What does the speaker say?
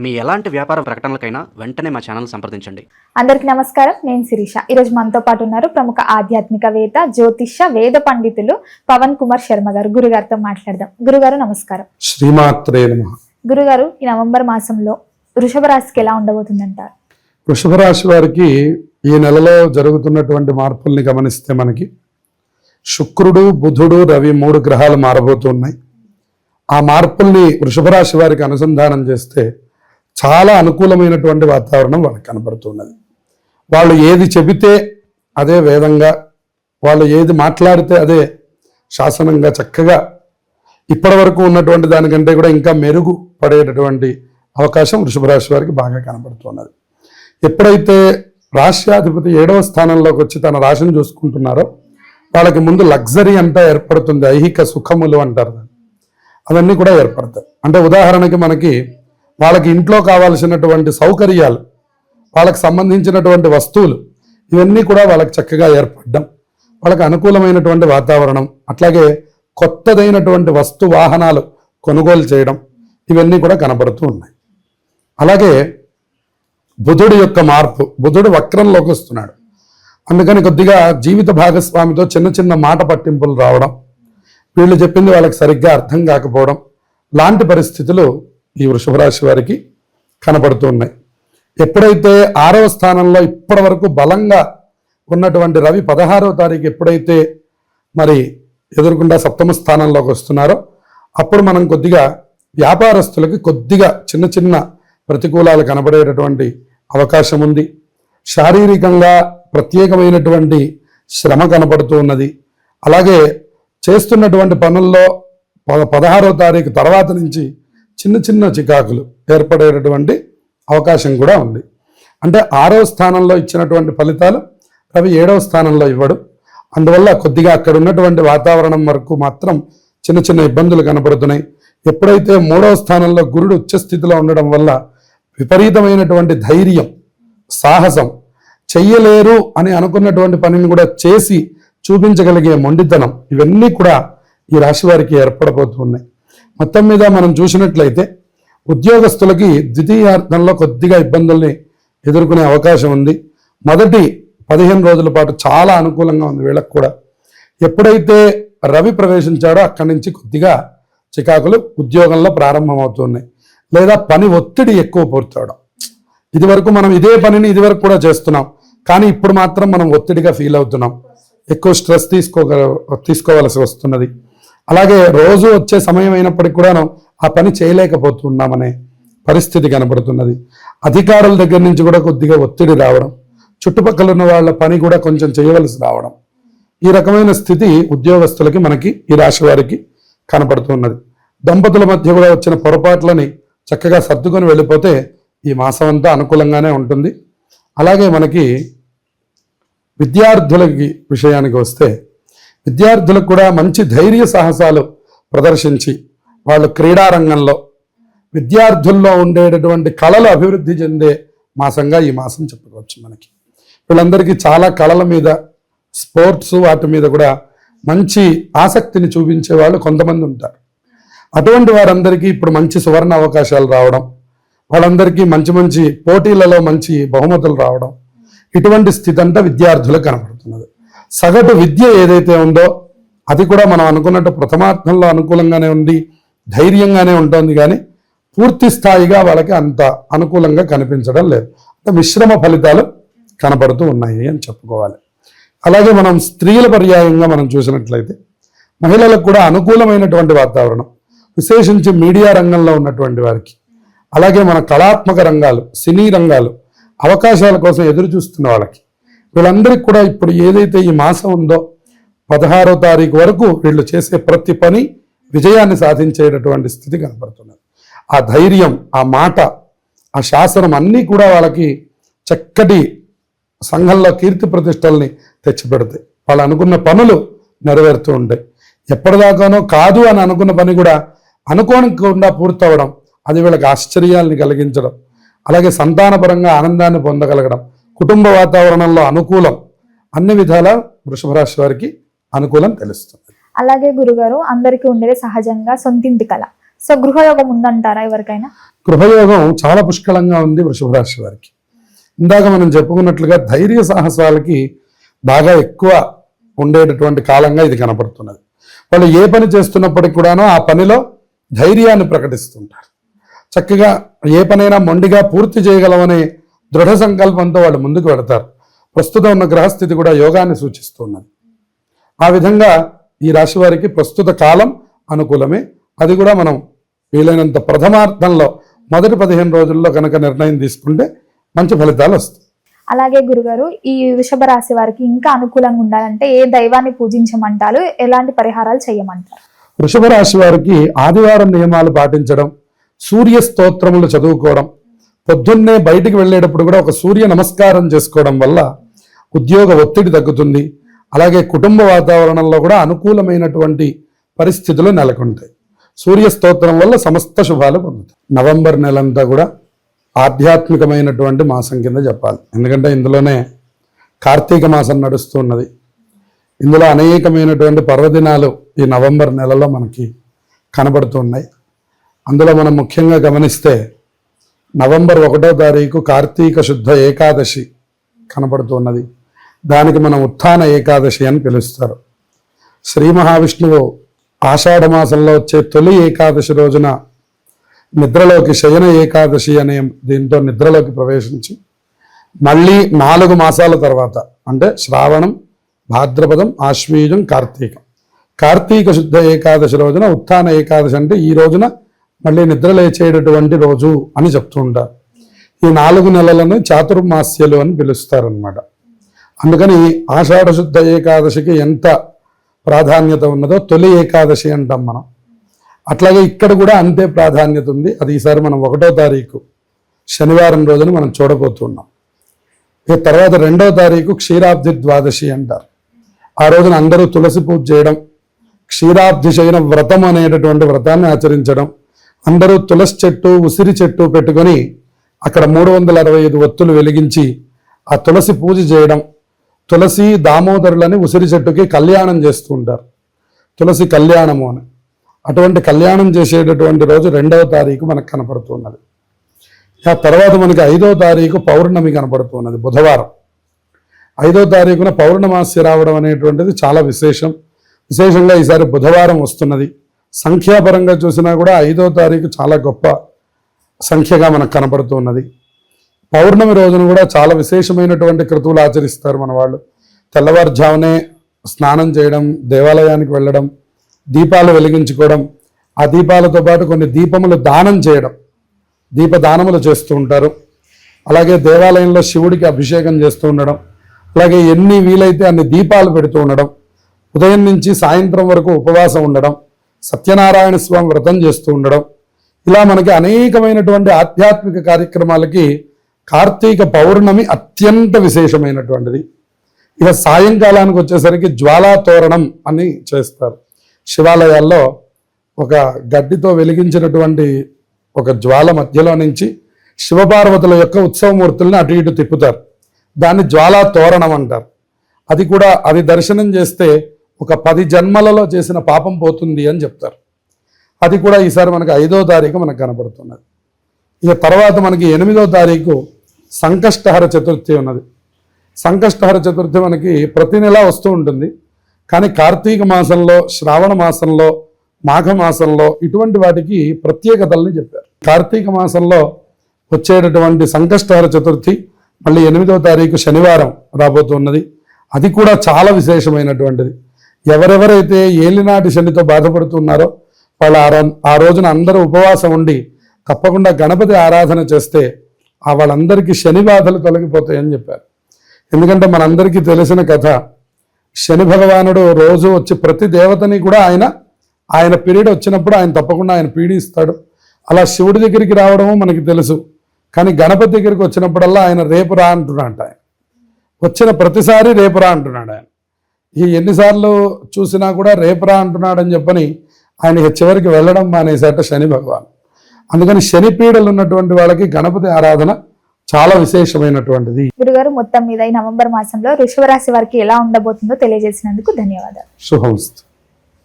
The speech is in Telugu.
మీ ఎలాంటి వ్యాపార ప్రకటనలకైనా వెంటనే మా ఛానల్ సంప్రదించండి. అందరికీ నమస్కారం. నేను శిరీష. ఈరోజు మనతో పాటు ఉన్నారు ప్రముఖ ఆధ్యాత్మికవేత్త, జ్యోతిష్య, వేద పండితులు పవన్ కుమార్ శర్మ గారు. గురుగారితో మాట్లాడదాం. గురుగారు నమస్కారం. శ్రీమాత్రే నమః. గురుగారు, ఈ నవంబర్ మాసంలో వృషభ రాశికి ఎలా ఉండబోతుందంటారు? వృషభ రాశి వారికి ఈ నెలలో జరుగుతున్నటువంటి మార్పుల్ని గమనిస్తే మనకి శుక్రుడు, బుధుడు, రవి 3 గ్రహాలు మారబోతున్నాయి. ఆ మార్పుల్ని వృషభ రాశి వారికి అనుసంధానం చేస్తే చాలా అనుకూలమైనటువంటి వాతావరణం వాళ్ళకి కనబడుతున్నది. వాళ్ళు ఏది చెబితే అదే వేదంగా, వాళ్ళు ఏది మాట్లాడితే అదే శాసనంగా చక్కగా ఇప్పటి వరకు ఉన్నటువంటి దానికంటే కూడా ఇంకా మెరుగు పడేటటువంటి అవకాశం వృషభ రాశి వారికి బాగా కనబడుతున్నది. ఎప్పుడైతే రాశ్యాధిపతి 7వ స్థానంలోకి వచ్చి తన రాశిని చూసుకుంటున్నారో వాళ్ళకి ముందు లగ్జరీ అంతా ఏర్పడుతుంది. ఐహిక సుఖములు అంటారు, అవన్నీ కూడా ఏర్పడతాయి. అంటే ఉదాహరణకి మనకి వాళ్ళకి ఇంట్లో కావాల్సినటువంటి సౌకర్యాలు, వాళ్ళకి సంబంధించినటువంటి వస్తువులు, ఇవన్నీ కూడా వాళ్ళకి చక్కగా ఏర్పడడం, వాళ్ళకి అనుకూలమైనటువంటి వాతావరణం, అట్లాగే కొత్తదైనటువంటి వస్తు వాహనాలు కొనుగోలు చేయడం, ఇవన్నీ కూడా కనబడుతూ ఉన్నాయి. అలాగే బుధుడి యొక్క మార్పు, బుధుడు వక్రంలోకి వస్తున్నాడు. అందుకని కొద్దిగా జీవిత భాగస్వామితో చిన్న చిన్న మాట పట్టింపులు రావడం, వీళ్ళు చెప్పింది వాళ్ళకి సరిగ్గా అర్థం కాకపోవడం లాంటి పరిస్థితులు ఈ వృషభ రాశి వారికి కనబడుతూ ఉన్నాయి. ఎప్పుడైతే 6వ స్థానంలో ఇప్పటి వరకు బలంగా ఉన్నటువంటి రవి 16వ తారీఖు ఎప్పుడైతే మరి ఎదురుకుండా 7వ స్థానంలోకి వస్తున్నారో అప్పుడు మనం కొద్దిగా వ్యాపారస్తులకి కొద్దిగా చిన్న చిన్న ప్రతికూలాలు కనబడేటటువంటి అవకాశం ఉంది. శారీరకంగా ప్రత్యేకమైనటువంటి శ్రమ కనబడుతూ ఉన్నది. అలాగే చేస్తున్నటువంటి పనుల్లో 16వ తారీఖు తర్వాత నుంచి చిన్న చిన్న చికాకులు ఏర్పడేటటువంటి అవకాశం కూడా ఉంది. అంటే 6వ స్థానంలో ఇచ్చినటువంటి ఫలితాలు రవి 7వ స్థానంలో ఇవ్వడు. అందువల్ల కొద్దిగా అక్కడ ఉన్నటువంటి వాతావరణం వరకు మాత్రం చిన్న చిన్న ఇబ్బందులు కనబడుతున్నాయి. ఎప్పుడైతే 3వ స్థానంలో గురుడు ఉచ్చస్థితిలో ఉండడం వల్ల విపరీతమైనటువంటి ధైర్యం, సాహసం, చెయ్యలేరు అని అనుకున్నటువంటి పనిని కూడా చేసి చూపించగలిగే మొండితనం, ఇవన్నీ కూడా ఈ రాశి వారికి ఏర్పడబోతున్నాయి. మొత్తం మీద మనం చూసినట్లయితే ఉద్యోగస్తులకి ద్వితీయార్థంలో కొద్దిగా ఇబ్బందుల్ని ఎదుర్కొనే అవకాశం ఉంది. మొదటి 15 రోజుల పాటు చాలా అనుకూలంగా ఉంది వీళ్ళకు కూడా. ఎప్పుడైతే రవి ప్రవేశించాడో అక్కడి నుంచి కొద్దిగా చికాకులు ఉద్యోగంలో ప్రారంభమవుతున్నాయి, లేదా పని ఒత్తిడి ఎక్కువ పూర్తవడం. ఇదివరకు మనం ఇదే పనిని ఇదివరకు కూడా చేస్తున్నాం, కానీ ఇప్పుడు మాత్రం మనం ఒత్తిడిగా ఫీల్ అవుతున్నాం, ఎక్కువ స్ట్రెస్ తీసుకోవలసి వస్తున్నది. అలాగే రోజు వచ్చే సమయం అయినప్పటికీ కూడా ఆ పని చేయలేకపోతున్నామనే పరిస్థితి కనబడుతున్నది. అధికారుల దగ్గర నుంచి కూడా కొద్దిగా ఒత్తిడి రావడం, చుట్టుపక్కల ఉన్న వాళ్ళ పని కూడా కొంచెం చేయవలసి రావడం, ఈ రకమైన స్థితి ఉద్యోగస్తులకి మనకి ఈ రాశి వారికి కనపడుతున్నది. దంపతుల మధ్య కూడా వచ్చిన పొరపాట్లని చక్కగా సర్దుకొని వెళ్ళిపోతే ఈ మాసం అంతా అనుకూలంగానే ఉంటుంది. అలాగే మనకి విద్యార్థులకి విషయానికి వస్తే విద్యార్థులకు కూడా మంచి ధైర్య సాహసాలు ప్రదర్శించి వాళ్ళు క్రీడారంగంలో విద్యార్థుల్లో ఉండేటటువంటి కళలు అభివృద్ధి చెందే మాసంగా ఈ మాసం చెప్పుకోవచ్చు. మనకి వీళ్ళందరికీ చాలా కళల మీద, స్పోర్ట్స్ వాటి మీద కూడా మంచి ఆసక్తిని చూపించే వాళ్ళు కొంతమంది ఉంటారు. అటువంటి వారందరికీ ఇప్పుడు మంచి సువర్ణ అవకాశాలు రావడం, వాళ్ళందరికీ మంచి మంచి పోటీలలో మంచి బహుమతులు రావడం, ఇటువంటి స్థితి అంతా విద్యార్థులకు కనబడుతున్నది. సగటు విద్య ఏదైతే ఉందో అది కూడా మనం అనుకున్నట్టు ప్రథమార్థంలో అనుకూలంగానే ఉంది, ధైర్యంగానే ఉంటుంది, కానీ పూర్తి స్థాయిగా వాళ్ళకి అంత అనుకూలంగా కనిపించడం లేదు. అంటే మిశ్రమ ఫలితాలు కనబడుతూ ఉన్నాయి అని చెప్పుకోవాలి. అలాగే మనం స్త్రీల పర్యాయంగా మనం చూసినట్లయితే మహిళలకు కూడా అనుకూలమైనటువంటి వాతావరణం, విశేషించి మీడియా రంగంలో ఉన్నటువంటి వారికి, అలాగే మన కళాత్మక రంగాలు, సినీ రంగాలు, అవకాశాల కోసం ఎదురు చూస్తున్న వాళ్ళకి, వీళ్ళందరికీ కూడా ఇప్పుడు ఏదైతే ఈ మాసం ఉందో 16వ తారీఖు వరకు వీళ్ళు చేసే ప్రతి పని విజయాన్ని సాధించేటటువంటి స్థితి కనపడుతున్నది. ఆ ధైర్యం, ఆ మాట, ఆ శాసనం అన్నీ కూడా వాళ్ళకి చక్కటి సంఘంలో కీర్తి ప్రతిష్టల్ని తెచ్చిపెడతాయి. వాళ్ళు అనుకున్న పనులు నెరవేరుతూ ఉంటాయి. ఎప్పటిదాకానో కాదు అని అనుకున్న పని కూడా అనుకోకుండా పూర్తవడం, అది వీళ్ళకి ఆశ్చర్యాన్ని కలిగించడం, అలాగే సంతానపరంగా ఆనందాన్ని పొందగలగడం, కుటుంబ వాతావరణంలో అనుకూలం, అన్ని విధాల వృషభ రాశి వారికి అనుకూలం తెలుస్తుంది. అలాగే గురుగారు, అందరికీ ఉండేది సహజంగా సొంతింటి కళ. సో గృహయోగం ఉందంటారా ఎవరికైనా? గృహయోగం చాలా పుష్కలంగా ఉంది వృషభ రాశి వారికి. ఇందాక మనం చెప్పుకున్నట్లుగా ధైర్య సాహసాలకి బాగా ఎక్కువ ఉండేటటువంటి కాలంగా ఇది కనపడుతున్నది. వాళ్ళు ఏ పని చేస్తున్నప్పటికి కూడాను ఆ పనిలో ధైర్యాన్ని ప్రకటిస్తుంటారు. చక్కగా ఏ పనైనా మొండిగా పూర్తి చేయగలమనే దృఢ సంకల్పంతో వాళ్ళు ముందుకు వెళతారు. ప్రస్తుతం ఉన్న గ్రహస్థితి కూడా యోగాన్ని సూచిస్తున్నది. ఆ విధంగా ఈ రాశి వారికి ప్రస్తుత కాలం అనుకూలమే. అది కూడా మనం వీలైనంత ప్రథమార్థంలో మొదటి 15 రోజుల్లో కనుక నిర్ణయం తీసుకుంటే మంచి ఫలితాలు వస్తాయి. అలాగే గురుగారు, ఈ వృషభ రాశి వారికి ఇంకా అనుకూలంగా ఉండాలంటే ఏ దైవాన్ని పూజించమంటారు, ఎలాంటి పరిహారాలు చేయమంటారు? వృషభ రాశి వారికి ఆదివారం నియమాలు పాటించడం, సూర్య స్తోత్రములు చదువుకోవడం, పొద్దున్నే బయటికి వెళ్ళేటప్పుడు కూడా ఒక సూర్య నమస్కారం చేసుకోవడం వల్ల ఉద్యోగ ఒత్తిడి తగ్గుతుంది. అలాగే కుటుంబ వాతావరణంలో కూడా అనుకూలమైనటువంటి పరిస్థితులు నెలకొంటాయి. సూర్య స్తోత్రం వల్ల సమస్త శుభాలు పొందుతాయి. నవంబర్ నెలంతా కూడా ఆధ్యాత్మికమైనటువంటి మాసం కింద చెప్పాలి. ఎందుకంటే ఇందులోనే కార్తీక మాసం నడుస్తున్నది. ఇందులో అనేకమైనటువంటి పర్వదినాలు ఈ నవంబర్ నెలలో మనకి కనబడుతున్నాయి. అందులో మనం ముఖ్యంగా గమనిస్తే నవంబర్ 1వ తారీఖు కార్తీక శుద్ధ ఏకాదశి కనబడుతున్నది. దానికి మనం ఉత్థాన ఏకాదశి అని పిలుస్తారు. శ్రీ మహావిష్ణువు ఆషాఢ మాసంలో వచ్చే తొలి ఏకాదశి రోజున నిద్రలోకి శయన ఏకాదశి అనే దీంతో నిద్రలోకి ప్రవేశించి మళ్ళీ 4 మాసాల తర్వాత అంటే శ్రావణం, భాద్రపదం, ఆశ్వీజం, కార్తీక శుద్ధ ఏకాదశి రోజున ఉత్థాన ఏకాదశి అంటే ఈ రోజున మళ్ళీ నిద్ర లేచేటటువంటి రోజు అని చెప్తూ ఉంటారు. ఈ 4 నెలలను చాతుర్మాస్యలు అని పిలుస్తారనమాట. అందుకని ఆషాఢ శుద్ధ ఏకాదశికి ఎంత ప్రాధాన్యత ఉన్నదో తొలి ఏకాదశి అంటాం మనం. అట్లాగే ఇక్కడ కూడా అంతే ప్రాధాన్యత ఉంది. అది ఈసారి మనం 1వ తారీఖు శనివారం రోజున మనం చూడబోతున్నాం. ఇక తర్వాత 2వ తారీఖు క్షీరాబ్ది ద్వాదశి అంటారు. ఆ రోజున అందరూ తులసి పూజ చేయడం, క్షీరాబ్ది శయన వ్రతం అనేటటువంటి వ్రతాన్ని ఆచరించడం, అందరూ తులసి చెట్టు, ఉసిరి చెట్టు పెట్టుకొని అక్కడ 365 ఒత్తులు వెలిగించి ఆ తులసి పూజ చేయడం, తులసి దామోదరులని ఉసిరి చెట్టుకి కళ్యాణం చేస్తూ ఉంటారు. తులసి కళ్యాణము అని. అటువంటి కళ్యాణం చేసేటటువంటి రోజు 2వ తారీఖు మనకు కనపడుతున్నది. ఆ తర్వాత మనకి 5వ తారీఖు పౌర్ణమి కనపడుతున్నది, బుధవారం. 5వ తారీఖున పౌర్ణమాస్య రావడం అనేటువంటిది చాలా విశేషంగా ఈసారి బుధవారం వస్తున్నది. సంఖ్యాపరంగా చూసినా కూడా 5వ తారీఖు చాలా గొప్ప సంఖ్యగా మనకు కనపడుతున్నది. పౌర్ణమి రోజున కూడా చాలా విశేషమైనటువంటి క్రతువులు ఆచరిస్తారు మన వాళ్ళు. తెల్లవారుజామునే స్నానం చేయడం, దేవాలయానికి వెళ్ళడం, దీపాలు వెలిగించుకోవడం, ఆ దీపాలతో పాటు కొన్ని దీపములు దానం చేయడం, దీపదానములు చేస్తూ ఉంటారు. అలాగే దేవాలయంలో శివుడికి అభిషేకం చేస్తూ ఉండడం, అలాగే ఎన్ని వీలైతే అన్ని దీపాలు పెడుతూ ఉండడం, ఉదయం నుంచి సాయంత్రం వరకు ఉపవాసం ఉండడం, సత్యనారాయణ స్వామి వ్రతం చేస్తూ ఉండడం, ఇలా మనకి అనేకమైనటువంటి ఆధ్యాత్మిక కార్యక్రమాలకి కార్తీక పౌర్ణమి అత్యంత విశేషమైనటువంటిది. ఇక సాయంకాలానికి వచ్చేసరికి జ్వాలా తోరణం అని చేస్తారు. శివాలయాల్లో ఒక గడ్డితో వెలిగించినటువంటి ఒక జ్వాల మధ్యలో నుంచి శివపార్వతుల యొక్క ఉత్సవమూర్తుల్ని అటు ఇటు తిప్పుతారు. దాన్ని జ్వాలా తోరణం అంటారు. అది దర్శనం చేస్తే ఒక 10 జన్మలలో చేసిన పాపం పోతుంది అని చెప్తారు. అది కూడా ఈసారి మనకి 5వ తారీఖు మనకు కనపడుతున్నది. ఇక తర్వాత మనకి 8వ తారీఖు సంకష్టహర చతుర్థి ఉన్నది. సంకష్టహర చతుర్థి మనకి ప్రతి నెల వస్తూ ఉంటుంది. కానీ కార్తీక మాసంలో, శ్రావణ మాసంలో, మాఘ మాసంలో ఇటువంటి వాటికి ప్రత్యేకతల్ని చెప్పారు. కార్తీక మాసంలో వచ్చేటటువంటి సంకష్టహర చతుర్థి మళ్ళీ 8వ తారీఖు శనివారం రాబోతున్నది. అది కూడా చాలా విశేషమైనటువంటిది. ఎవరెవరైతే ఏలినాటి శనితో బాధపడుతున్నారో వాళ్ళు ఆ రోజున అందరూ ఉపవాసం ఉండి తప్పకుండా గణపతి ఆరాధన చేస్తే వాళ్ళందరికీ శని బాధలు తొలగిపోతాయని చెప్పారు. ఎందుకంటే మనందరికీ తెలిసిన కథ, శని భగవానుడు రోజు వచ్చి ప్రతి దేవతని కూడా ఆయన పీరియడ్ వచ్చినప్పుడు ఆయన తప్పకుండా ఆయన పీడిస్తాడు. అలా శివుడి దగ్గరికి రావడము మనకి తెలుసు. కానీ గణపతి దగ్గరికి వచ్చినప్పుడల్లా ఆయన రేపు రా అంటున్నాడు. ఆయన వచ్చిన ప్రతిసారి రేపు రా అంటున్నాడు. ఆయన ఎన్నిసార్లు చూసినా కూడా రేపు రా అంటున్నాడని చెప్పని ఆయన చివరికి వెళ్ళడం మానేసేట శని భగవాన్. అందుకని శని పీడలు ఉన్నటువంటి వాళ్ళకి గణపతి ఆరాధన చాలా విశేషమైనటువంటిది. గురుగారు, మొత్తం మీద ఈ నవంబర్ మాసంలో వృషభ రాశి వారికి ఎలా ఉండబోతుందో తెలియజేసినందుకు ధన్యవాదాలు. శుభమస్తు.